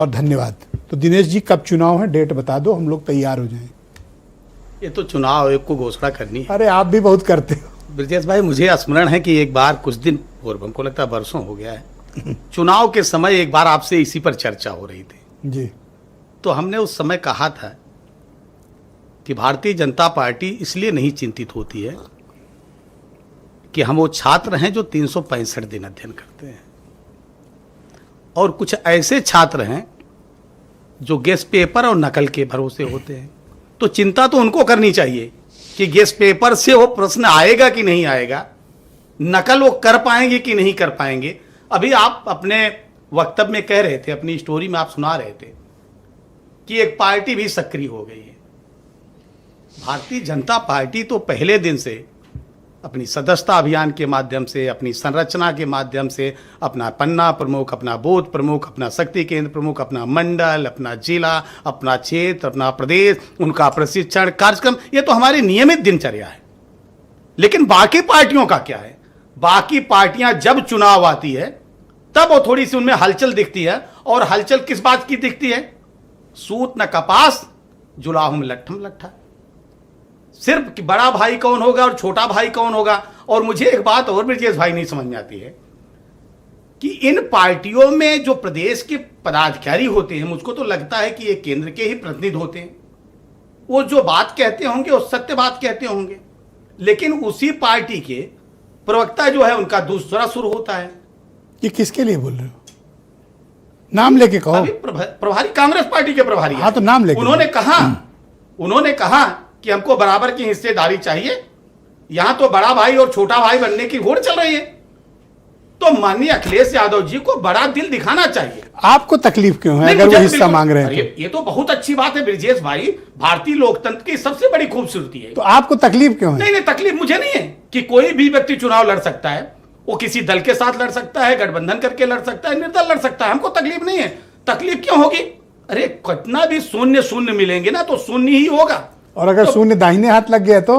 और धन्यवाद। तो दिनेश जी, कब चुनाव है, डेट बता दो, हम लोग तैयार हो जाएं। ये तो चुनाव आयोग को घोषणा करनी है। अरे आप भी बहुत करते हो। ब्रजेश भाई, मुझे स्मरण है कि एक बार कुछ दिन पूर्व, हमको लगता है वर्षों हो गया है, चुनाव के समय एक बार आपसे इसी पर चर्चा हो रही थी जी। तो हमने उस समय कहा था कि भारतीय जनता पार्टी इसलिए नहीं चिंतित होती है कि हम वो छात्र हैं जो 365 दिन अध्ययन करते हैं, और कुछ ऐसे छात्र हैं जो गेस्ट पेपर और नकल के भरोसे होते हैं। तो चिंता तो उनको करनी चाहिए कि गेस्ट पेपर से वो प्रश्न आएगा कि नहीं आएगा, नकल वो कर पाएंगे कि नहीं कर पाएंगे। अभी आप अपने वक्तव्य में कह रहे थे, अपनी स्टोरी में आप सुना रहे थे कि एक पार्टी भी सक्रिय हो गई है। भारतीय जनता पार्टी तो पहले दिन से अपनी सदस्यता अभियान के माध्यम से, अपनी संरचना के माध्यम से, अपना पन्ना प्रमुख, अपना बूथ प्रमुख, अपना शक्ति केंद्र प्रमुख, अपना मंडल, अपना जिला, अपना क्षेत्र, अपना प्रदेश, उनका प्रशिक्षण कार्यक्रम, ये तो हमारी नियमित दिनचर्या है। लेकिन बाकी पार्टियों का क्या है? बाकी पार्टियां जब चुनाव आती है तब वो थोड़ी सी उनमें हलचल दिखती है। और हलचल किस बात की दिखती है? सूत न कपास, जुलाहुम लट्ठम लट्ठा। सिर्फ बड़ा भाई कौन होगा और छोटा भाई कौन होगा। और मुझे एक बात और ब्रजेश भाई नहीं समझ में आती है कि इन पार्टियों में जो प्रदेश के पदाधिकारी होते हैं, मुझको तो लगता है कि ये केंद्र के ही प्रतिनिधि होते हैं। वो जो बात कहते होंगे वो सत्य बात कहते होंगे, लेकिन उसी पार्टी के प्रवक्ता जो है उनका दूसरा सुर होता है। ये किसके लिए बोल रहे हो? नाम लेके कहो। अभी प्रभारी कांग्रेस पार्टी के प्रभारी, हाँ तो नाम लेके उन्होंने कहा कि हमको बराबर की हिस्सेदारी चाहिए। यहां तो बड़ा भाई और छोटा भाई बनने की होड़ चल रही है। तो माननीय अखिलेश यादव जी को बड़ा दिल दिखाना चाहिए। आपको तकलीफ क्यों है अगर वो हिस्सा मांग रहे हैं? ये तो बहुत अच्छी बात है ब्रजेश भाई, भारतीय लोकतंत्र की सबसे बड़ी खूबसूरती है। तो आपको तकलीफ क्यों है? नहीं, तकलीफ मुझे नहीं है कि कोई भी व्यक्ति चुनाव लड़ सकता है। वो किसी दल के साथ लड़ सकता है, गठबंधन करके लड़ सकता है, निर्दल लड़ सकता है। हमको तकलीफ नहीं है। तकलीफ क्यों होगी? अरे कितना भी शून्य शून्य मिलेंगे ना तो शून्य ही होगा। और अगर तो शून्य दाहिने हाथ लग गया तो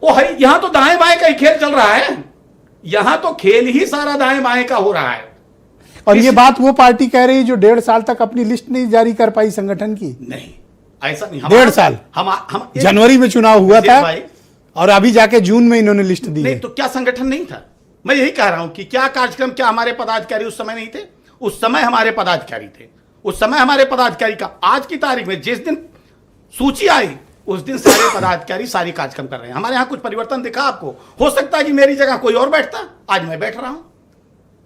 वो है, यहां तो दाएं बाएं का ही खेल चल रहा है। यहां तो खेल ही सारा दाएं बाएं का हो रहा है। और ये बात वो पार्टी कह रही है जो 1.5 साल तक अपनी लिस्ट नहीं जारी कर पाई संगठन की। नहीं, ऐसा नहीं। 1.5 साल हम जनवरी में चुनाव हुआ था और अभी जाके जून में इन्होंने लिस्ट दी। नहीं तो क्या संगठन नहीं था? मैं यही कह रहा हूं कि क्या कार्यक्रम, क्या हमारे पदाधिकारी उस समय नहीं थे? उस समय हमारे पदाधिकारी थे। उस समय हमारे पदाधिकारी का आज की तारीख में जिस दिन सूची आई उस दिन सारे पदाधिकारी सारी कार्यक्रम कर रहे हैं। हमारे यहां कुछ परिवर्तन दिखा आपको? हो सकता है कि मेरी जगह कोई और बैठता, आज मैं बैठ रहा हूं।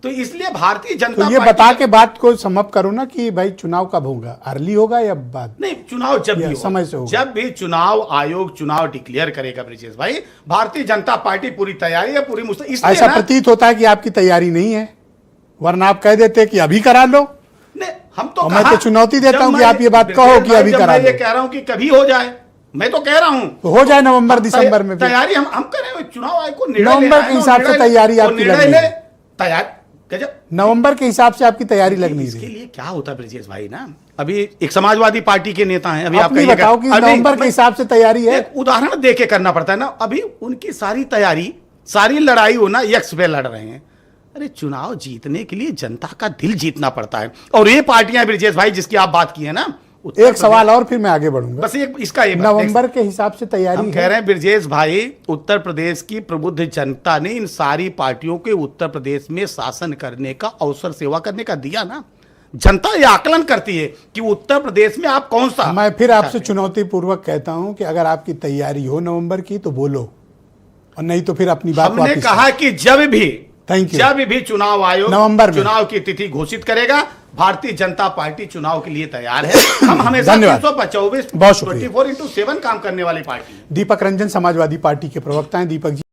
तो इसलिए भारतीय जनता तो ये बता के बात को समाप्त करो ना कि भाई चुनाव कब होगा, अर्ली होगा या बाद? नहीं, चुनाव जब भी समय से होगा। जब भी चुनाव आयोग चुनाव डिक्लेयर करेगा ब्रजेश भाई, भारतीय जनता पार्टी पूरी तैयारी है, पूरी ऐसा प्रतीत होता है कि आपकी तैयारी नहीं है, वरना आप कह देते कि अभी करा लो। नहीं, हम तो मैं तो चुनौती देता हूं कि आप ये बात कहो कि अभी करा लो। मैं ये कह रहा हूं कि कभी हो जाए, मैं तो कह रहा हूं तो हो जाए नवंबर दिसंबर में। तैयारी हम करें, चुनाव आयोग को नवंबर के हिसाब से तैयारी आपकी लग रही है। तैयार नवंबर के हिसाब से आपकी तैयारी लग नहीं रही। इसके लिए क्या होता है ब्रजेश भाई ना, अभी एक समाजवादी पार्टी के नेता हैं, अभी आप बताओ कि नवंबर के हिसाब से तैयारी है। उदाहरण दे के करना पड़ता है ना। अभी उनकी सारी तैयारी, सारी लड़ाई हो ना यक्ष पे लड़ रहे हैं। अरे चुनाव जीतने के लिए जनता का दिल जीतना पड़ता है। और ये पार्टियां ब्रजेश भाई जिसकी आप बात की है ना, एक सवाल और फिर मैं आगे बढ़ूंगा। बस इसका नवंबर के हिसाब से तैयारी हम कह रहे हैं ब्रजेश भाई, उत्तर प्रदेश की प्रबुद्ध जनता ने इन सारी पार्टियों के उत्तर प्रदेश में शासन करने का अवसर, सेवा करने का दिया ना। जनता ये आकलन करती है कि उत्तर प्रदेश में आप कौन सा। मैं फिर आपसे चुनौती पूर्वक कहता हूं कि अगर आपकी तैयारी हो नवंबर की तो बोलो, और नहीं तो फिर अपनी बात हमने कहा कि जब भी चुनाव आयोग नवंबर चुनाव की तिथि घोषित करेगा, भारतीय जनता पार्टी चुनाव के लिए तैयार है। हम हमेशा 324 24/7 काम करने वाली पार्टी। दीपक रंजन समाजवादी पार्टी के प्रवक्ता हैं। दीपक जी।